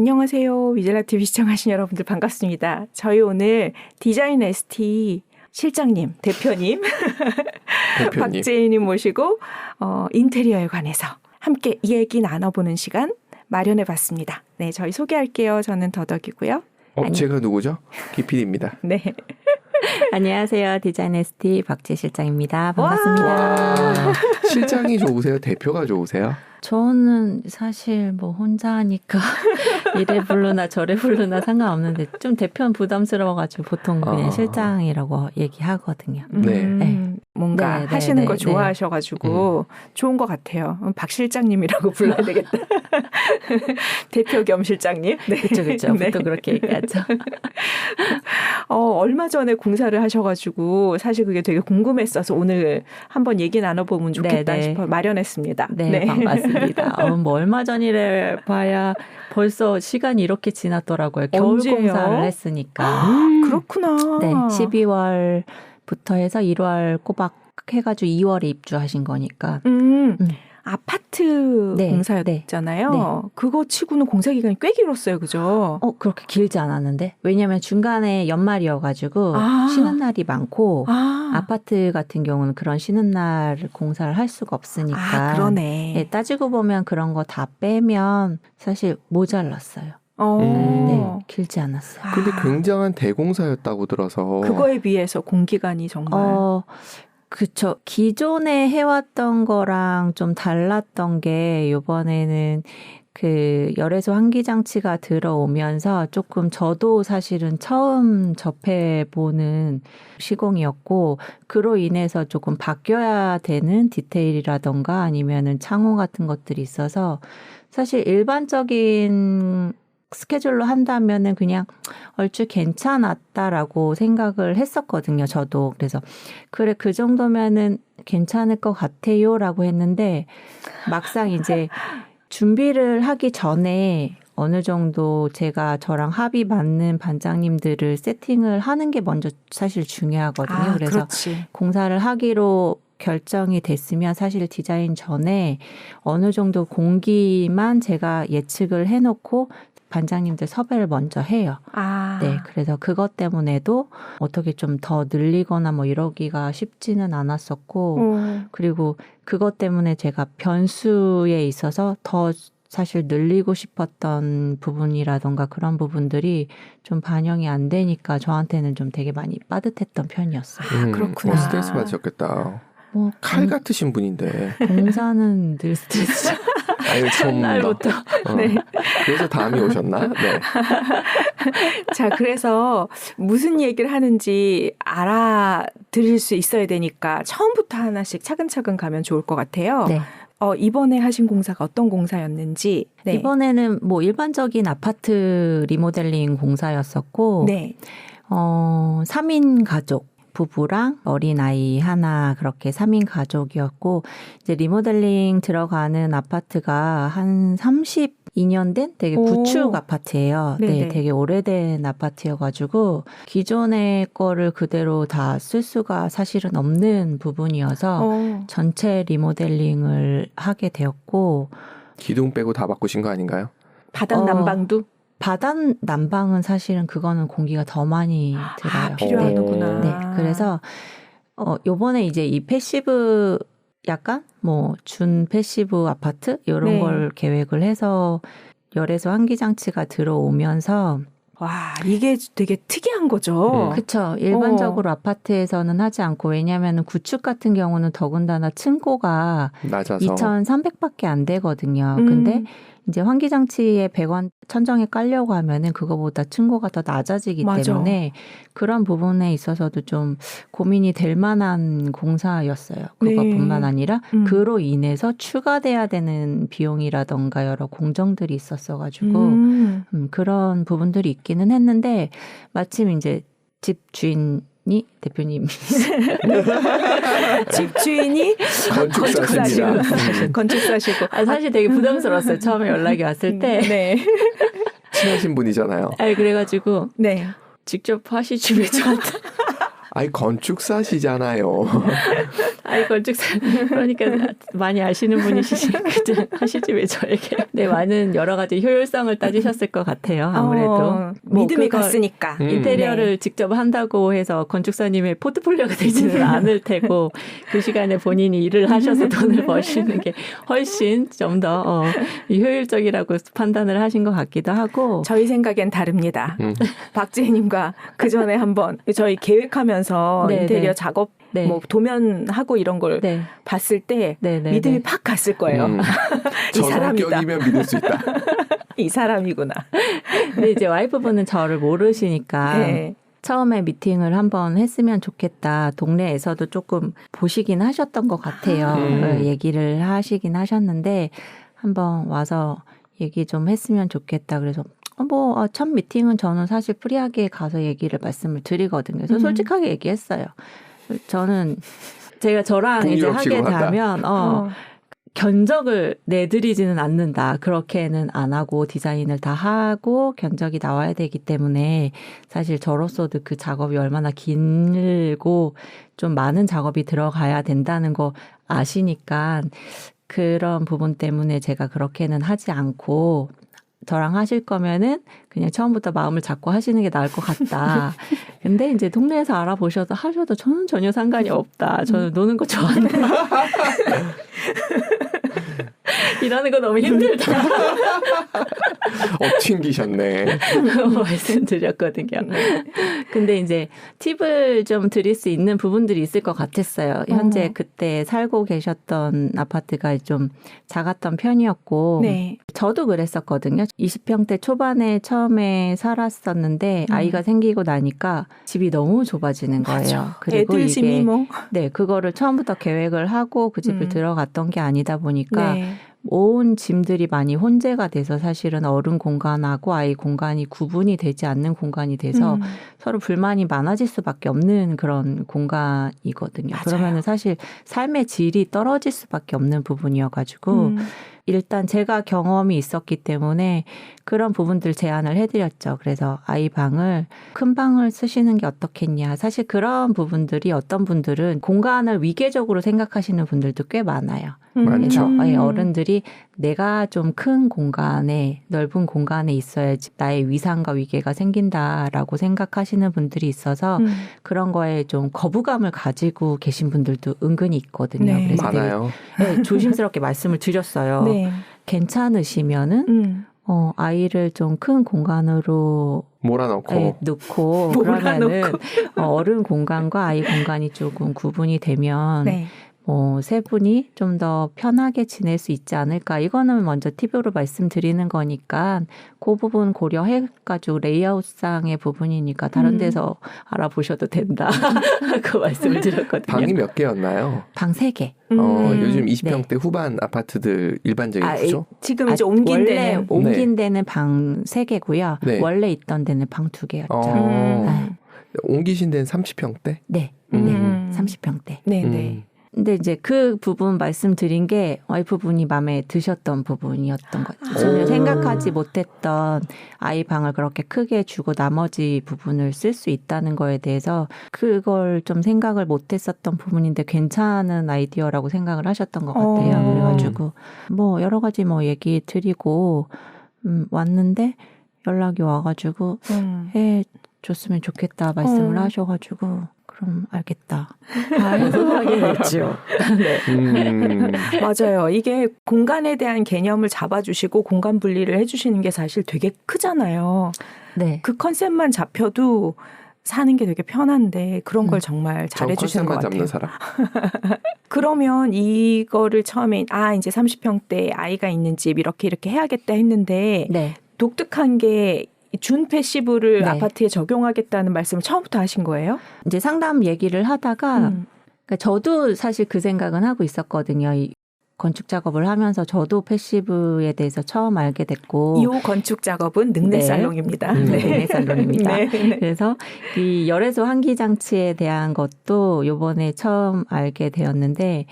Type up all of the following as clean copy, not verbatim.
안녕하세요. 위젤라TV 시청하신 여러분들 반갑습니다. 저희 오늘 디자인 ST 실장님, 대표님, 박재희님 모시고 인테리어에 관해서 함께 얘기 나눠보는 시간 마련해봤습니다. 네, 저희 소개할게요. 저는 더덕이고요. 제가 누구죠? 기필입니다. 네. 안녕하세요. 디자인 ST 박재 실장입니다. 반갑습니다. 와, 실장이 좋으세요? 대표가 좋으세요? 저는 사실 뭐 혼자 하니까 이래 부르나 저래 부르나 상관없는데 좀 대표는 부담스러워가지고 보통 그냥 실장이라고 얘기하거든요. 네. 뭔가 하시는 거 좋아하셔가지고 좋은 것 같아요. 박 실장님이라고 불러야 되겠다. 대표 겸 실장님. 네. 그렇죠. 네. 보통 그렇게 얘기하죠. 얼마 전에 공사를 하셔가지고 사실 그게 되게 궁금했어서 오늘 한번 얘기 나눠보면 좋겠다 싶어 마련했습니다. 네, 반갑습니다. 뭐 얼마 전이래 봐야 벌써 시간이 이렇게 지났더라고요. 겨울 공사를 했으니까. 그렇구나. 네, 12월부터 해서 1월 꼬박 해가지고 2월에 입주하신 거니까. 아파트 공사였잖아요. 네. 그거 치고는 공사 기간이 꽤 길었어요. 그죠? 그렇게 길지 않았는데. 왜냐하면 중간에 연말이어가지고 쉬는 날이 많고 아파트 같은 경우는 그런 쉬는 날 공사를 할 수가 없으니까. 그러네. 네, 따지고 보면 그런 거 다 빼면 사실 모자랐어요. 네, 길지 않았어요. 근데 굉장한 대공사였다고 들어서. 그거에 비해서 공기간이 정말. 그쵸. 기존에 해왔던 거랑 좀 달랐던 게 이번에는 그 열애소 환기장치가 들어오면서 조금 저도 사실은 처음 접해보는 시공이었고 그로 인해서 조금 바뀌어야 되는 디테일이라던가 아니면은 창호 같은 것들이 있어서 사실 일반적인 스케줄로 한다면은 그냥 얼추 괜찮았다라고 생각을 했었거든요. 저도. 그래서 그래 그 정도면은 괜찮을 것 같아요라고 했는데 막상 이제 준비를 하기 전에 어느 정도 제가 저랑 합이 맞는 반장님들을 세팅을 하는 게 먼저 사실 중요하거든요. 그래서 그렇지. 공사를 하기로 결정이 됐으면 사실 디자인 전에 어느 정도 공기만 제가 예측을 해놓고 반장님들 섭외를 먼저 해요. 네, 그래서 그것 때문에도 어떻게 좀 더 늘리거나 뭐 이러기가 쉽지는 않았었고, 그리고 그것 때문에 제가 변수에 있어서 더 사실 늘리고 싶었던 부분이라던가 그런 부분들이 좀 반영이 안 되니까 저한테는 좀 되게 많이 빠듯했던 편이었어요. 그렇구나. 스트레스 받으셨겠다. 칼 같으신 분인데. 공사는 늘 스트레스. 아유, 첫날부터. 네. 그래서 다음이 오셨나? 네. 자, 그래서 무슨 얘기를 하는지 알아들을 수 있어야 되니까 처음부터 하나씩 차근차근 가면 좋을 것 같아요. 네. 이번에 하신 공사가 어떤 공사였는지. 네. 이번에는 뭐 일반적인 아파트 리모델링 공사였었고, 네. 3인 가족. 부부랑 어린아이 하나 그렇게 3인 가족이었고 이제 리모델링 들어가는 아파트가 한 32년 된 되게 구축 아파트예요. 네, 되게 오래된 아파트여가지고 기존의 거를 그대로 다 쓸 수가 사실은 없는 부분이어서 전체 리모델링을 하게 되었고 기둥 빼고 다 바꾸신 거 아닌가요? 바닥 난방도? 바닥 난방은 사실은 그거는 공기가 더 많이 들어요. 필요하구나. 네. 그래서 요번에 이제 이 패시브 약간 뭐 준 패시브 아파트 이런 걸 계획을 해서 열애소 환기장치가 들어오면서 와, 이게 되게 특이한 거죠. 그렇죠. 일반적으로 아파트에서는 하지 않고 왜냐하면 구축 같은 경우는 더군다나 층고가 낮아서 2,300밖에 안 되거든요. 근데 이제 환기장치에 100원 천정에 깔려고 하면은 그거보다 층고가 더 낮아지기 때문에 그런 부분에 있어서도 좀 고민이 될 만한 공사였어요. 그것뿐만 아니라 그로 인해서 추가돼야 되는 비용이라던가 여러 공정들이 있었어가지고 그런 부분들이 있기는 했는데 마침 이제 집 주인이 대표님 집주인이 건축사시고 사실 되게 부담스러웠어요. 처음에 연락이 왔을 때. 네. 친하신 분이잖아요. 그래가지고 직접 하시지 왜 저한테 아이 건축사시잖아요. 아이 건축사 그러니까 많이 아시는 분이시지 하시지 왜 저에게? 네, 많은 여러 가지 효율성을 따지셨을 것 같아요. 아무래도 믿음이 갔으니까 인테리어를 네. 직접 한다고 해서 건축사님의 포트폴리오가 되지는 않을 테고 그 시간에 본인이 일을 하셔서 돈을 버시는 게 훨씬 좀 더 효율적이라고 판단을 하신 것 같기도 하고 저희 생각엔 다릅니다. 박지혜님과 그 전에 한번 저희 계획하면서 네, 인테리어 네. 작업 네. 뭐 도면하고 이런 걸 네. 봤을 때 네, 네, 믿음이 네. 팍 갔을 거예요. 이 저 사람이다. 성격이면 믿을 수 있다. 이 사람이구나. 근데 이제 와이프분은 저를 모르시니까 네. 처음에 미팅을 한번 했으면 좋겠다. 동네에서도 조금 보시긴 하셨던 것 같아요. 얘기를 하시긴 하셨는데 한번 와서 얘기 좀 했으면 좋겠다. 그래서 첫 미팅은 저는 사실 프리하게 가서 얘기를 말씀을 드리거든요. 그래서 솔직하게 얘기했어요. 저는 제가 저랑 이제 하게 되면 견적을 내드리지는 않는다. 그렇게는 안 하고 디자인을 다 하고 견적이 나와야 되기 때문에 사실 저로서도 그 작업이 얼마나 길고 좀 많은 작업이 들어가야 된다는 거 아시니까 그런 부분 때문에 제가 그렇게는 하지 않고 저랑 하실 거면은 그냥 처음부터 마음을 잡고 하시는 게 나을 것 같다. 근데 이제 동네에서 알아보셔도 하셔도 저는 전혀 상관이 없다. 저는 노는 거 좋아한다. 일하는 거 너무 힘들다. 튕기셨네. 말씀드렸거든요. 근데 이제 팁을 좀 드릴 수 있는 부분들이 있을 것 같았어요. 현재 그때 살고 계셨던 아파트가 좀 작았던 편이었고 네. 저도 그랬었거든요. 20평대 초반에 처음에 살았었는데 아이가 생기고 나니까 집이 너무 좁아지는 거예요. 맞아. 그리고 애들 집이 뭐. 네, 그거를 처음부터 계획을 하고 그 집을 들어갔던 게 아니다 보니까 네. 온 짐들이 많이 혼재가 돼서 사실은 어른 공간하고 아이 공간이 구분이 되지 않는 공간이 돼서 서로 불만이 많아질 수밖에 없는 그런 공간이거든요. 맞아요. 그러면은 사실 삶의 질이 떨어질 수밖에 없는 부분이어가지고 일단 제가 경험이 있었기 때문에 그런 부분들 제안을 해드렸죠. 그래서 아이 방을 큰 방을 쓰시는 게 어떻겠냐. 사실 그런 부분들이 어떤 분들은 공간을 위계적으로 생각하시는 분들도 꽤 많아요. 많죠. 그래서 어른들이 내가 좀 큰 공간에 넓은 공간에 있어야지 나의 위상과 위계가 생긴다라고 생각하시는 분들이 있어서 그런 거에 좀 거부감을 가지고 계신 분들도 은근히 있거든요. 네. 그래서 많아요. 되게 조심스럽게 말씀을 드렸어요. 네. 괜찮으시면은 아이를 좀 큰 공간으로 몰아넣고 놓고 그러면은 어른 공간과 아이 공간이 조금 구분이 되면 네. 세 분이 좀 더 편하게 지낼 수 있지 않을까. 이거는 먼저 팁으로 말씀드리는 거니까 그 부분 고려해가지고 레이아웃상의 부분이니까 다른 데서 알아보셔도 된다. 그 말씀을 드렸거든요. 방이 몇 개였나요? 방 3개. 요즘 20평대 후반 아파트들 일반적이죠? 지금 이제 옮긴 원래 데는 옮긴 데는 방 3개고요. 네. 원래 있던 데는 방 2개였죠. 옮기신 데는 30평대? 네. 네. 30평대. 네, 네. 근데 이제 그 부분 말씀드린 게 와이프분이 마음에 드셨던 부분이었던 거죠. 전혀 생각하지 못했던 아이 방을 그렇게 크게 주고 나머지 부분을 쓸 수 있다는 거에 대해서 그걸 좀 생각을 못했었던 부분인데 괜찮은 아이디어라고 생각을 하셨던 것 같아요. 그래가지고 여러 가지 얘기 드리고 왔는데 연락이 와가지고 줬으면 좋겠다 말씀을 하셔가지고 그럼 알겠다. 해서 확인했죠. 네. 맞아요. 이게 공간에 대한 개념을 잡아주시고 공간 분리를 해주시는 게 사실 되게 크잖아요. 네. 그 컨셉만 잡혀도 사는 게 되게 편한데 그런 걸 정말 잘해주시는 것 같아요. 잡는 사람. 그러면 이거를 처음에 이제 30평대 아이가 있는 집 이렇게 해야겠다 했는데 네. 독특한 게 준 패시브를 네. 아파트에 적용하겠다는 말씀을 처음부터 하신 거예요? 이제 상담 얘기를 하다가 그러니까 저도 사실 그 생각은 하고 있었거든요. 이 건축 작업을 하면서 저도 패시브에 대해서 처음 알게 됐고 이 건축 작업은 능내살롱입니다. 네. 능내살롱입니다. 네. 그래서 이 열애소 환기 장치에 대한 것도 이번에 처음 알게 되었는데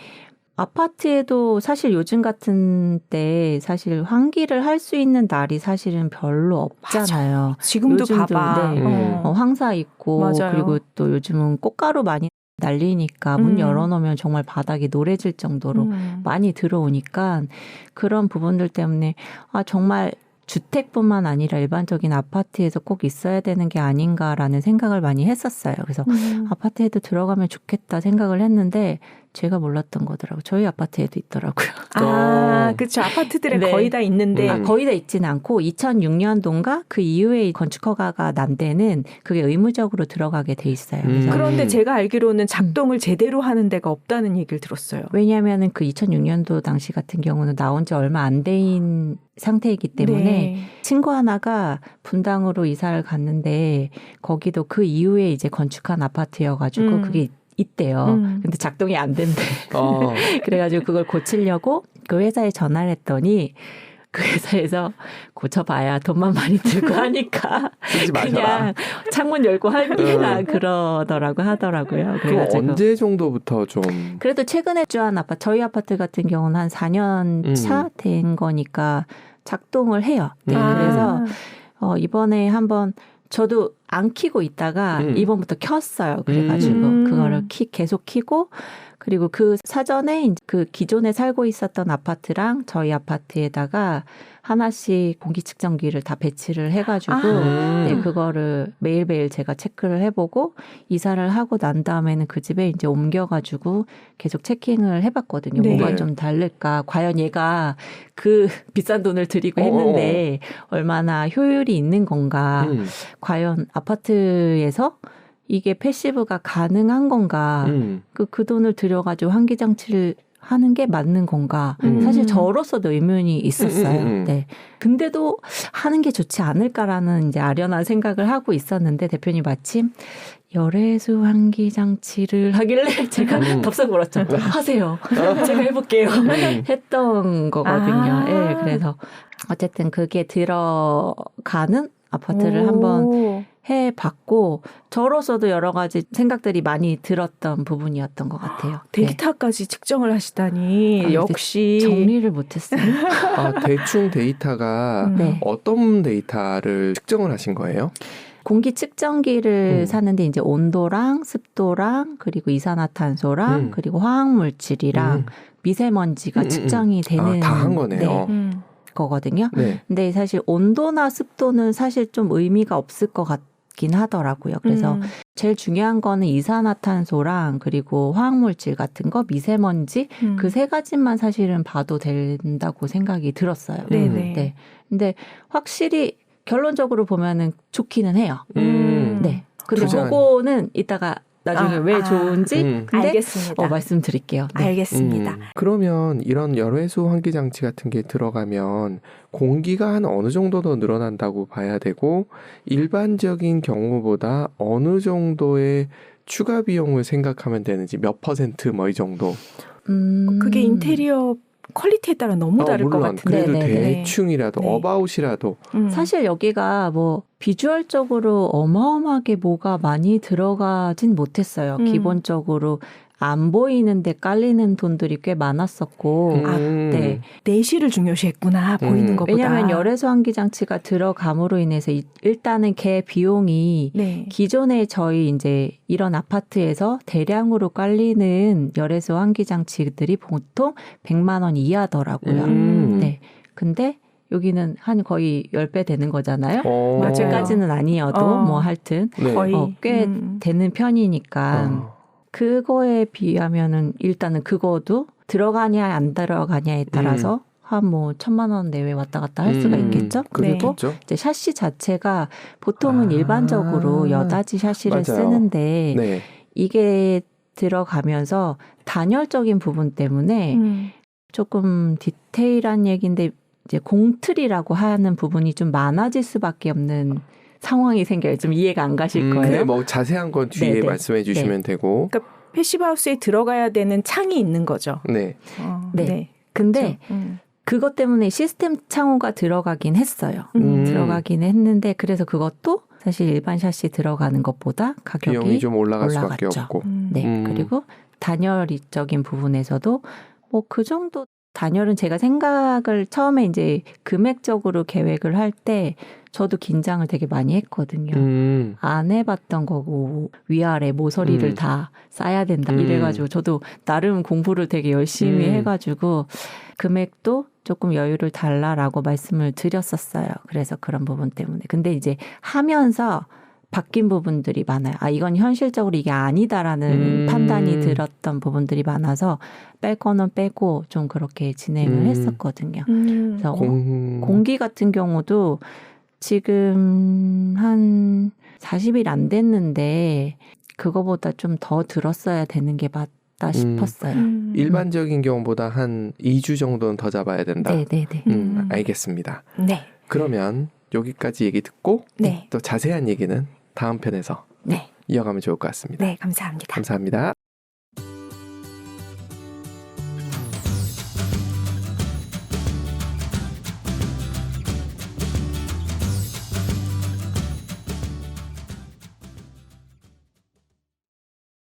아파트에도 사실 요즘 같은 때 사실 환기를 할 수 있는 날이 사실은 별로 없잖아요. 맞아. 지금도 요즘도, 봐봐. 네. 황사 있고 맞아요. 그리고 또 요즘은 꽃가루 많이 날리니까 문 열어놓으면 정말 바닥이 노래질 정도로 많이 들어오니까 그런 부분들 때문에 정말 주택뿐만 아니라 일반적인 아파트에서 꼭 있어야 되는 게 아닌가라는 생각을 많이 했었어요. 그래서 아파트에도 들어가면 좋겠다 생각을 했는데 제가 몰랐던 거더라고요. 저희 아파트에도 있더라고요. 그렇죠. 아파트들에 네. 거의 다 있는데. 거의 다 있지는 않고 2006년도인가 그 이후에 건축허가가 난 데는 그게 의무적으로 들어가게 돼 있어요. 그래서 그런데 제가 알기로는 작동을 제대로 하는 데가 없다는 얘기를 들었어요. 왜냐하면 그 2006년도 당시 같은 경우는 나온 지 얼마 안 된 상태이기 때문에 네. 친구 하나가 분당으로 이사를 갔는데 거기도 그 이후에 이제 건축한 아파트여가지고 그게 있대요. 근데 작동이 안 된대. 그래가지고 그걸 고치려고 그 회사에 전화를 했더니 그 회사에서 고쳐봐야 돈만 많이 들고 하니까 쓰지 마셔라. 그냥 창문 열고 하니라 하더라고요. 그래가지고 언제 정도부터 좀 그래도 최근에 주한 아파트 저희 아파트 같은 경우는 한 4년 차 된 거니까 작동을 해요. 네, 그래서 이번에 한번 저도 안 켜고 있다가 이번부터 켰어요. 그래가지고 그거를 계속 켜고 그리고 그 사전에 그 기존에 살고 있었던 아파트랑 저희 아파트에다가 하나씩 공기 측정기를 다 배치를 해가지고 네, 그거를 매일매일 제가 체크를 해보고 이사를 하고 난 다음에는 그 집에 이제 옮겨가지고 계속 체킹을 해봤거든요. 네. 뭐가 좀 다를까? 과연 얘가 그 비싼 돈을 들이고 했는데 얼마나 효율이 있는 건가? 과연 아파트에서 이게 패시브가 가능한 건가? 그 돈을 들여가지고 환기장치를 하는 게 맞는 건가? 사실 저로서도 의문이 있었어요. 네. 근데도 하는 게 좋지 않을까라는 이제 아련한 생각을 하고 있었는데 대표님 마침 열애수 환기장치를 하길래 제가 덥석 물었죠. 하세요. 제가 해볼게요. 했던 거거든요. 네, 그래서 어쨌든 그게 들어가는 아파트를 한번 해봤고 저로서도 여러 가지 생각들이 많이 들었던 부분이었던 것 같아요. 데이터까지 측정을 하시다니 역시 정리를 못했어요. 대충 데이터가 어떤 데이터를 측정을 하신 거예요? 공기 측정기를 사는데 이제 온도랑 습도랑 그리고 이산화탄소랑 그리고 화학물질이랑 미세먼지가 측정이 되는 다 한 거네요. 거거든요. 네. 근데 사실 온도나 습도는 사실 좀 의미가 없을 것 같긴 하더라고요. 그래서 제일 중요한 거는 이산화탄소랑 그리고 화학물질 같은 거, 미세먼지 그 세 가지만 사실은 봐도 된다고 생각이 들었어요. 네네. 네. 근데 확실히 결론적으로 보면은 좋기는 해요. 네. 근데 그거는 이따가 나중에 왜 좋은지 근데 알겠습니다. 말씀드릴게요. 네. 알겠습니다. 그러면 이런 열외수 환기장치 같은 게 들어가면 공기가 한 어느 정도 더 늘어난다고 봐야 되고 일반적인 경우보다 어느 정도의 추가 비용을 생각하면 되는지 몇 %, 뭐 이 정도? 그게 인테리어 퀄리티에 따라 너무 다를 것 물론. 같은데. 그래도 네네네. 대충이라도 네. 어바웃이라도 사실 여기가 뭐 비주얼적으로 어마어마하게 뭐가 많이 들어가진 못했어요. 기본적으로 안 보이는데 깔리는 돈들이 꽤 많았었고 네. 내실을 중요시했구나. 보이는 것보다. 왜냐하면 열애수 환기장치가 들어감으로 인해서 일단은 걔 비용이 네. 기존에 저희 이제 이런 아파트에서 대량으로 깔리는 열애수 환기장치들이 보통 100만 원 이하더라고요. 네. 근데 여기는 한 거의 10배 되는 거잖아요. 맞아요. 10배까지는 아니어도 뭐 하여튼 네. 거의 꽤 되는 편이니까 그거에 비하면은 일단은 그거도 들어가냐 안 들어가냐에 따라서 한 뭐 1,000만 원 내외 왔다 갔다 할 수가 있겠죠. 그리고 그렇겠죠. 이제 샤시 자체가 보통은 일반적으로 여다지 샤시를 맞아요. 쓰는데 네. 이게 들어가면서 단열적인 부분 때문에 조금 디테일한 얘기인데 이제 공틀이라고 하는 부분이 좀 많아질 수밖에 없는 상황이 생겨요. 좀 이해가 안 가실 거예요. 네, 뭐 자세한 건 뒤에 네네. 말씀해 주시면 되고. 그러니까 패시브하우스에 들어가야 되는 창이 있는 거죠. 네. 네. 근데 그것 때문에 시스템 창호가 들어가긴 했어요. 들어가긴 했는데 그래서 그것도 사실 일반 샤시 들어가는 것보다 가격이 비용이 좀 올라갈 수밖에 올라갔죠. 없고. 네. 그리고 단열적인 부분에서도 뭐 그 정도 단열은 제가 생각을 처음에 이제 금액적으로 계획을 할 때 저도 긴장을 되게 많이 했거든요. 안 해봤던 거고 위아래 모서리를 다 싸야 된다 이래가지고 저도 나름 공부를 되게 열심히 해가지고 금액도 조금 여유를 달라라고 말씀을 드렸었어요. 그래서 그런 부분 때문에. 근데 이제 하면서 바뀐 부분들이 많아요. 아, 이건 현실적으로 이게 아니다라는 판단이 들었던 부분들이 많아서 뺄 거는 빼고 좀 그렇게 진행을 했었거든요. 그래서 공기 같은 경우도 지금 한 40일 안 됐는데 그거보다 좀 더 들었어야 되는 게 맞다 싶었어요. 일반적인 경우보다 한 2주 정도는 더 잡아야 된다. 네네네. 알겠습니다. 네. 그러면 여기까지 얘기 듣고 네. 또 자세한 얘기는 다음 편에서 네. 이어가면 좋을 것 같습니다. 네, 감사합니다. 감사합니다.